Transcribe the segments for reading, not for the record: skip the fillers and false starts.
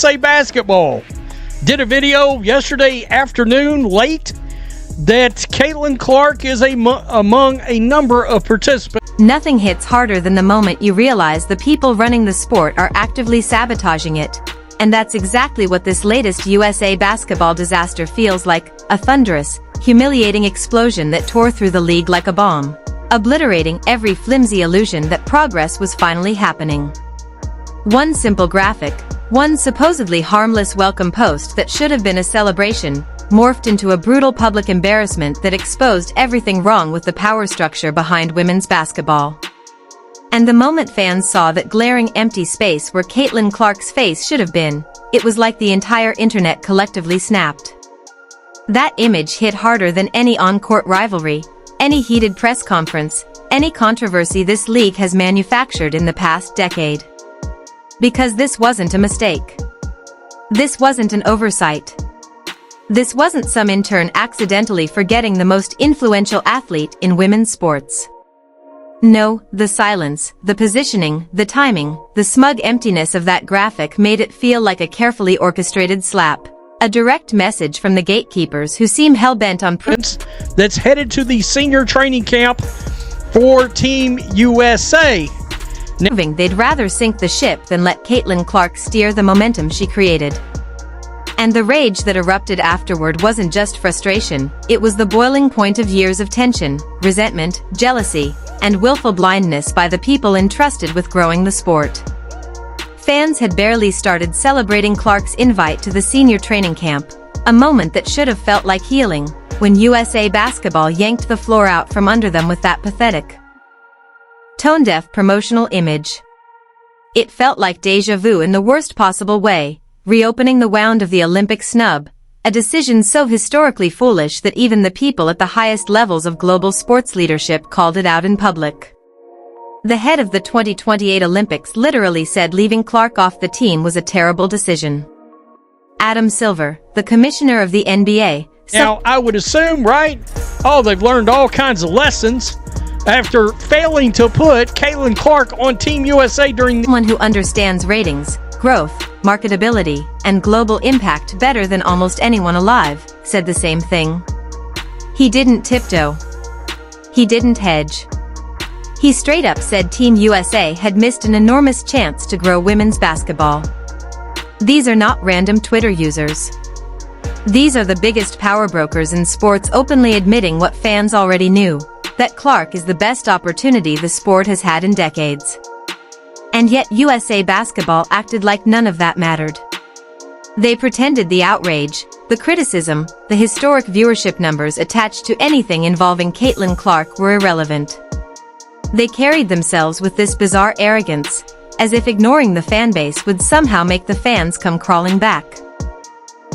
USA Basketball did a video yesterday afternoon late that Caitlin Clark is among a number of participants. Nothing hits harder than the moment you realize the people running the sport are actively sabotaging it. And that's exactly what this latest USA Basketball disaster feels like, a thunderous, humiliating explosion that tore through the league like a bomb, obliterating every flimsy illusion that progress was finally happening. One simple graphic, one supposedly harmless welcome post that should have been a celebration, morphed into a brutal public embarrassment that exposed everything wrong with the power structure behind women's basketball. And the moment fans saw that glaring empty space where Caitlin Clark's face should have been, it was like the entire internet collectively snapped. That image hit harder than any on-court rivalry, any heated press conference, any controversy this league has manufactured in the past decade. Because this wasn't a mistake. This wasn't an oversight. This wasn't some intern accidentally forgetting the most influential athlete in women's sports. No, the silence, the positioning, the timing, the smug emptiness of that graphic made it feel like a carefully orchestrated slap. A direct message from the gatekeepers who seem hell-bent on that's headed to the senior training camp for Team USA. They'd rather sink the ship than let Caitlin Clark steer the momentum she created. And the rage that erupted afterward wasn't just frustration, it was the boiling point of years of tension, resentment, jealousy, and willful blindness by the people entrusted with growing the sport. Fans had barely started celebrating Clark's invite to the senior training camp, a moment that should have felt like healing, when USA Basketball yanked the floor out from under them with that pathetic, tone-deaf promotional image. It felt like déjà vu in the worst possible way, reopening the wound of the Olympic snub, a decision so historically foolish that even the people at the highest levels of global sports leadership called it out in public. The head of the 2028 Olympics literally said leaving Clark off the team was a terrible decision. Adam Silver, the commissioner of the NBA, now, I would assume, right? Oh, they've learned all kinds of lessons after failing to put Caitlin Clark on Team USA during someone who understands ratings, growth, marketability, and global impact better than almost anyone alive, said the same thing. He didn't tiptoe. He didn't hedge. He straight up said Team USA had missed an enormous chance to grow women's basketball. These are not random Twitter users. These are the biggest power brokers in sports openly admitting what fans already knew, that Clark is the best opportunity the sport has had in decades. And yet USA Basketball acted like none of that mattered. They pretended the outrage, the criticism, the historic viewership numbers attached to anything involving Caitlin Clark were irrelevant. They carried themselves with this bizarre arrogance, as if ignoring the fanbase would somehow make the fans come crawling back.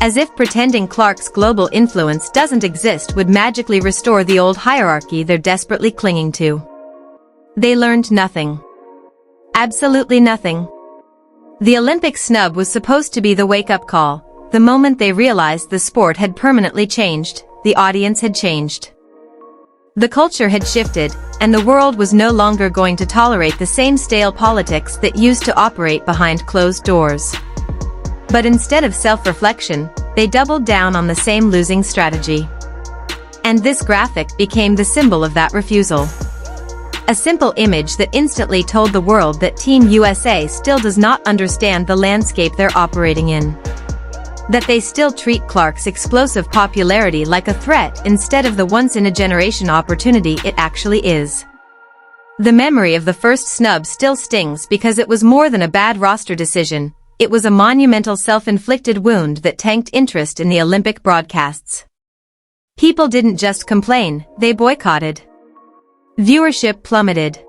As if pretending Clark's global influence doesn't exist would magically restore the old hierarchy they're desperately clinging to. They learned nothing. Absolutely nothing. The Olympic snub was supposed to be the wake-up call, the moment they realized the sport had permanently changed, the audience had changed. The culture had shifted, and the world was no longer going to tolerate the same stale politics that used to operate behind closed doors. But instead of self-reflection, they doubled down on the same losing strategy. And this graphic became the symbol of that refusal. A simple image that instantly told the world that Team USA still does not understand the landscape they're operating in. That they still treat Clark's explosive popularity like a threat instead of the once-in-a-generation opportunity it actually is. The memory of the first snub still stings because it was more than a bad roster decision. It was a monumental self-inflicted wound that tanked interest in the Olympic broadcasts. People didn't just complain, they boycotted. Viewership plummeted.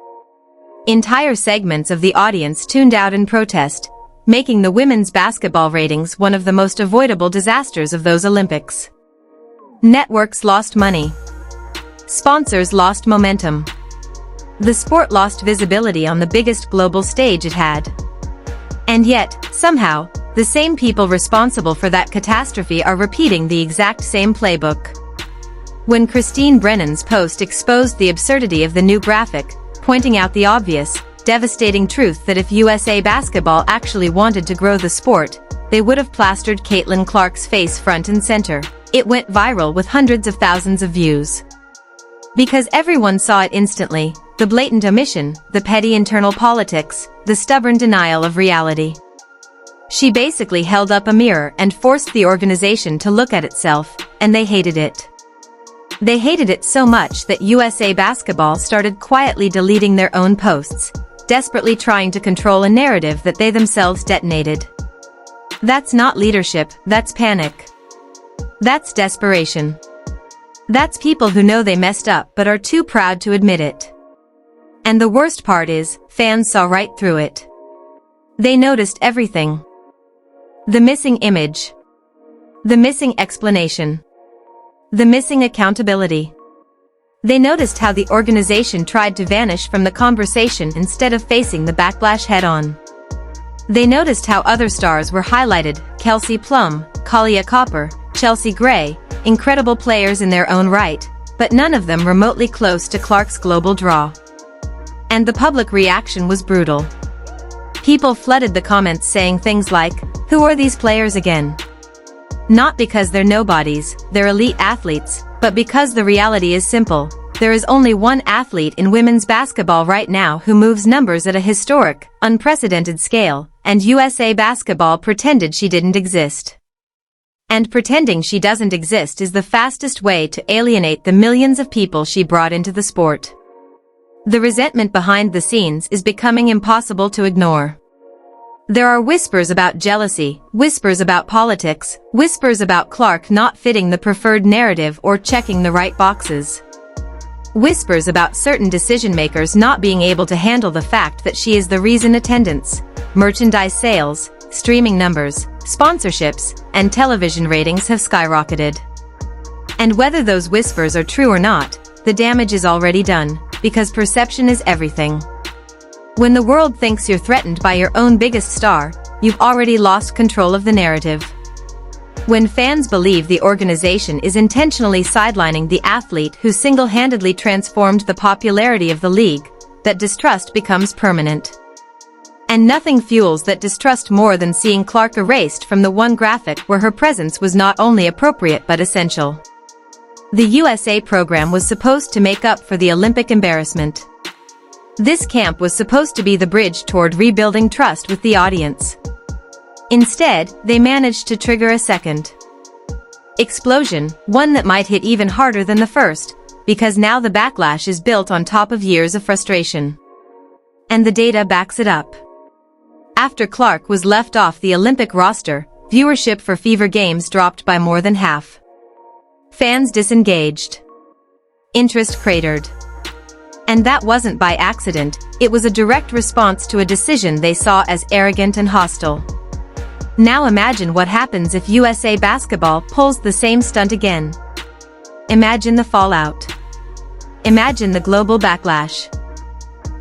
Entire segments of the audience tuned out in protest, making the women's basketball ratings one of the most avoidable disasters of those Olympics. Networks lost money. Sponsors lost momentum. The sport lost visibility on the biggest global stage it had. And yet, somehow, the same people responsible for that catastrophe are repeating the exact same playbook. When Christine Brennan's post exposed the absurdity of the new graphic, pointing out the obvious, devastating truth that if USA Basketball actually wanted to grow the sport, they would have plastered Caitlin Clark's face front and center. It went viral with hundreds of thousands of views. Because everyone saw it instantly, the blatant omission, the petty internal politics, the stubborn denial of reality. She basically held up a mirror and forced the organization to look at itself, and they hated it. They hated it so much that USA Basketball started quietly deleting their own posts, desperately trying to control a narrative that they themselves detonated. That's not leadership, that's panic. That's desperation. That's people who know they messed up but are too proud to admit it. And the worst part is, fans saw right through it. They noticed everything. The missing image. The missing explanation. The missing accountability. They noticed how the organization tried to vanish from the conversation instead of facing the backlash head-on. They noticed how other stars were highlighted, Kelsey Plum, Kalia Copper, Chelsea Gray, incredible players in their own right, but none of them remotely close to Clark's global draw. And the public reaction was brutal. People flooded the comments saying things like, "Who are these players again?" Not because they're nobodies, they're elite athletes, but because the reality is simple. There is only one athlete in women's basketball right now who moves numbers at a historic, unprecedented scale, and USA Basketball pretended she didn't exist. And pretending she doesn't exist is the fastest way to alienate the millions of people she brought into the sport. The resentment behind the scenes is becoming impossible to ignore. There are whispers about jealousy, whispers about politics, whispers about Clark not fitting the preferred narrative or checking the right boxes. Whispers about certain decision-makers not being able to handle the fact that she is the reason attendance, merchandise sales, streaming numbers, sponsorships, and television ratings have skyrocketed. And whether those whispers are true or not, the damage is already done, because perception is everything. When the world thinks you're threatened by your own biggest star, you've already lost control of the narrative. When fans believe the organization is intentionally sidelining the athlete who single-handedly transformed the popularity of the league, that distrust becomes permanent. And nothing fuels that distrust more than seeing Clark erased from the one graphic where her presence was not only appropriate but essential. The USA program was supposed to make up for the Olympic embarrassment. This camp was supposed to be the bridge toward rebuilding trust with the audience. Instead, they managed to trigger a second explosion, one that might hit even harder than the first, because now the backlash is built on top of years of frustration. And the data backs it up. After Clark was left off the Olympic roster, viewership for Fever Games dropped by more than half. Fans disengaged. Interest cratered. And that wasn't by accident, it was a direct response to a decision they saw as arrogant and hostile. Now imagine what happens if USA Basketball pulls the same stunt again. Imagine the fallout. Imagine the global backlash.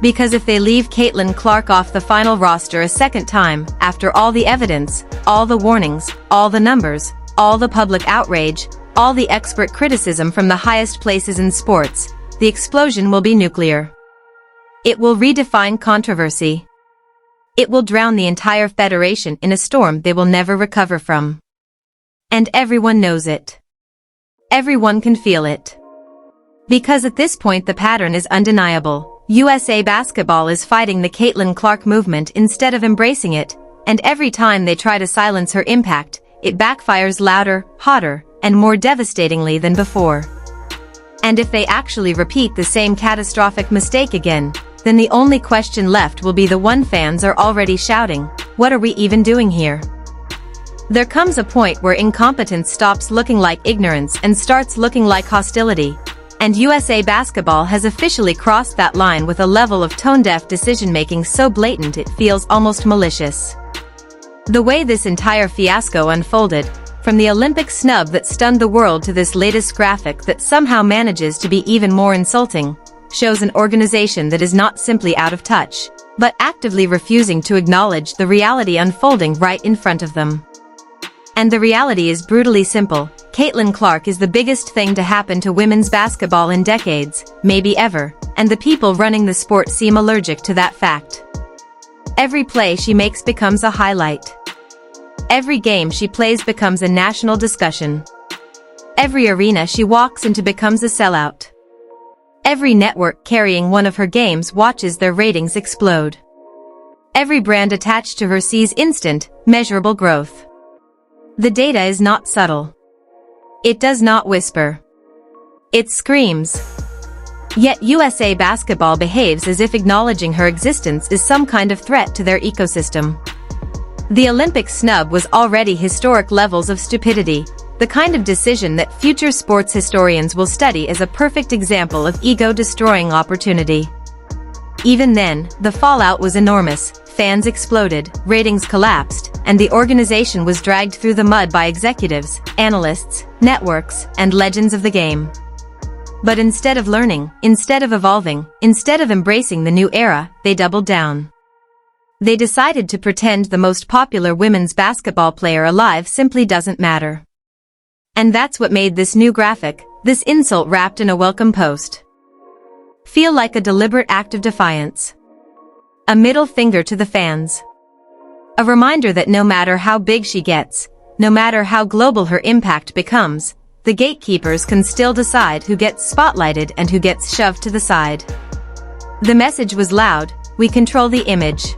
Because if they leave Caitlin Clark off the final roster a second time, after all the evidence, all the warnings, all the numbers, all the public outrage, all the expert criticism from the highest places in sports, the explosion will be nuclear. It will redefine controversy. It will drown the entire federation in a storm they will never recover from. And everyone knows it. Everyone can feel it. Because at this point the pattern is undeniable. USA Basketball is fighting the Caitlin Clark movement instead of embracing it, and every time they try to silence her impact, it backfires louder, hotter, and more devastatingly than before. And if they actually repeat the same catastrophic mistake again, then the only question left will be the one fans are already shouting, "What are we even doing here?" There comes a point where incompetence stops looking like ignorance and starts looking like hostility, and USA Basketball has officially crossed that line with a level of tone-deaf decision-making so blatant it feels almost malicious. The way this entire fiasco unfolded, from the Olympic snub that stunned the world to this latest graphic that somehow manages to be even more insulting, shows an organization that is not simply out of touch, but actively refusing to acknowledge the reality unfolding right in front of them. And the reality is brutally simple. Caitlin Clark is the biggest thing to happen to women's basketball in decades, maybe ever, and the people running the sport seem allergic to that fact. Every play she makes becomes a highlight. Every game she plays becomes a national discussion. Every arena she walks into becomes a sellout. Every network carrying one of her games watches their ratings explode. Every brand attached to her sees instant, measurable growth. The data is not subtle. It does not whisper. It screams. Yet USA Basketball behaves as if acknowledging her existence is some kind of threat to their ecosystem. The Olympic snub was already historic levels of stupidity, the kind of decision that future sports historians will study as a perfect example of ego-destroying opportunity. Even then, the fallout was enormous, fans exploded, ratings collapsed, and the organization was dragged through the mud by executives, analysts, networks, and legends of the game. But instead of learning, instead of evolving, instead of embracing the new era, they doubled down. They decided to pretend the most popular women's basketball player alive simply doesn't matter. And that's what made this new graphic, this insult wrapped in a welcome post, feel like a deliberate act of defiance. A middle finger to the fans. A reminder that no matter how big she gets, no matter how global her impact becomes, the gatekeepers can still decide who gets spotlighted and who gets shoved to the side. The message was loud: we control the image,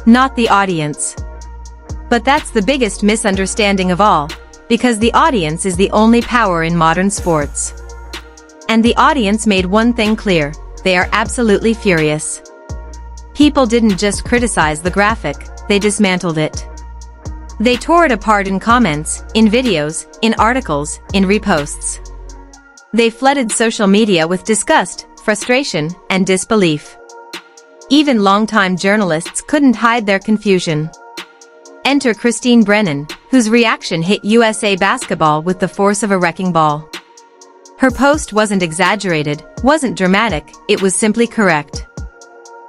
not the audience. But that's the biggest misunderstanding of all, because the audience is the only power in modern sports. And the audience made one thing clear: they are absolutely furious. People didn't just criticize the graphic, they dismantled it. They tore it apart in comments, in videos, in articles, in reposts. They flooded social media with disgust, frustration, and disbelief. Even longtime journalists couldn't hide their confusion. Enter Christine Brennan, whose reaction hit USA Basketball with the force of a wrecking ball. Her post wasn't exaggerated, wasn't dramatic, it was simply correct.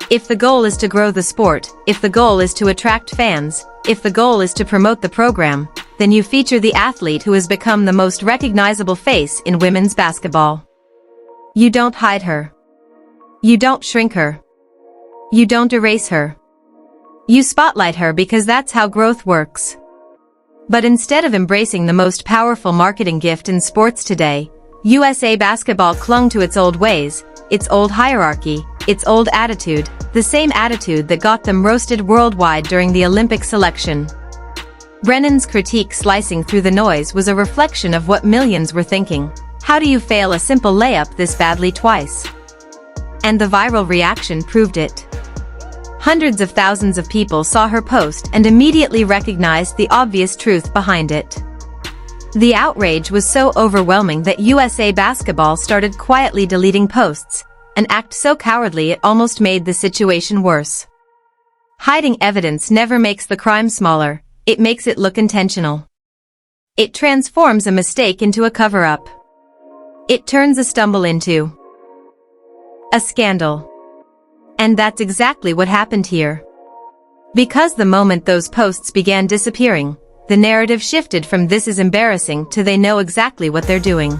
If the goal is to grow the sport, if the goal is to attract fans, if the goal is to promote the program, then you feature the athlete who has become the most recognizable face in women's basketball. You don't hide her. You don't shrink her. You don't erase her. You spotlight her because that's how growth works. But instead of embracing the most powerful marketing gift in sports today, USA Basketball clung to its old ways, its old hierarchy, its old attitude, the same attitude that got them roasted worldwide during the Olympic selection. Brennan's critique slicing through the noise was a reflection of what millions were thinking: how do you fail a simple layup this badly twice? And the viral reaction proved it. Hundreds of thousands of people saw her post and immediately recognized the obvious truth behind it. The outrage was so overwhelming that USA Basketball started quietly deleting posts, an act so cowardly it almost made the situation worse. Hiding evidence never makes the crime smaller, it makes it look intentional. It transforms a mistake into a cover-up. It turns a stumble into a scandal. And that's exactly what happened here. Because the moment those posts began disappearing, the narrative shifted from "this is embarrassing" to "they know exactly what they're doing."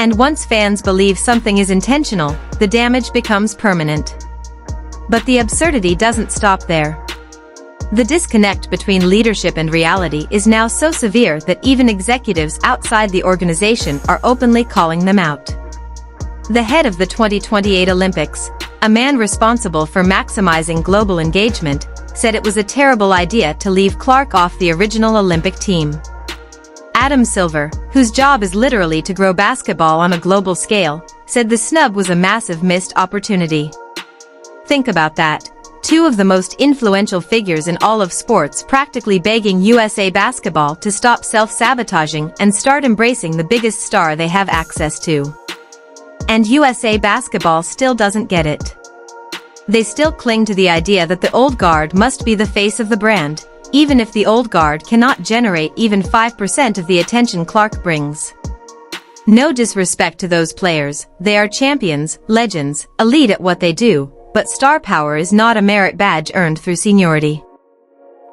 And once fans believe something is intentional, the damage becomes permanent. But the absurdity doesn't stop there. The disconnect between leadership and reality is now so severe that even executives outside the organization are openly calling them out. The head of the 2028 Olympics, a man responsible for maximizing global engagement, said it was a terrible idea to leave Clark off the original Olympic team. Adam Silver, whose job is literally to grow basketball on a global scale, said the snub was a massive missed opportunity. Think about that. Two of the most influential figures in all of sports practically begging USA Basketball to stop self-sabotaging and start embracing the biggest star they have access to. And USA Basketball still doesn't get it. They still cling to the idea that the old guard must be the face of the brand, even if the old guard cannot generate even 5% of the attention Clark brings. No disrespect to those players, they are champions, legends, elite at what they do, but star power is not a merit badge earned through seniority.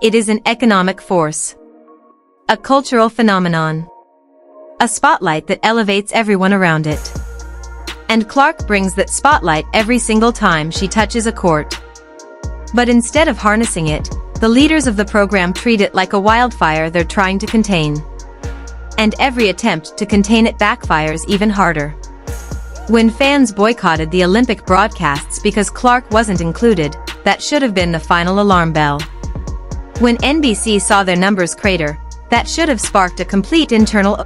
It is an economic force. A cultural phenomenon. A spotlight that elevates everyone around it. And Clark brings that spotlight every single time she touches a court. But instead of harnessing it, The leaders of the program treat it like a wildfire they're trying to contain. And every attempt to contain it backfires even harder. When fans boycotted the Olympic broadcasts because Clark wasn't included, that should have been the final alarm bell. When NBC saw their numbers crater, that should have sparked a complete internal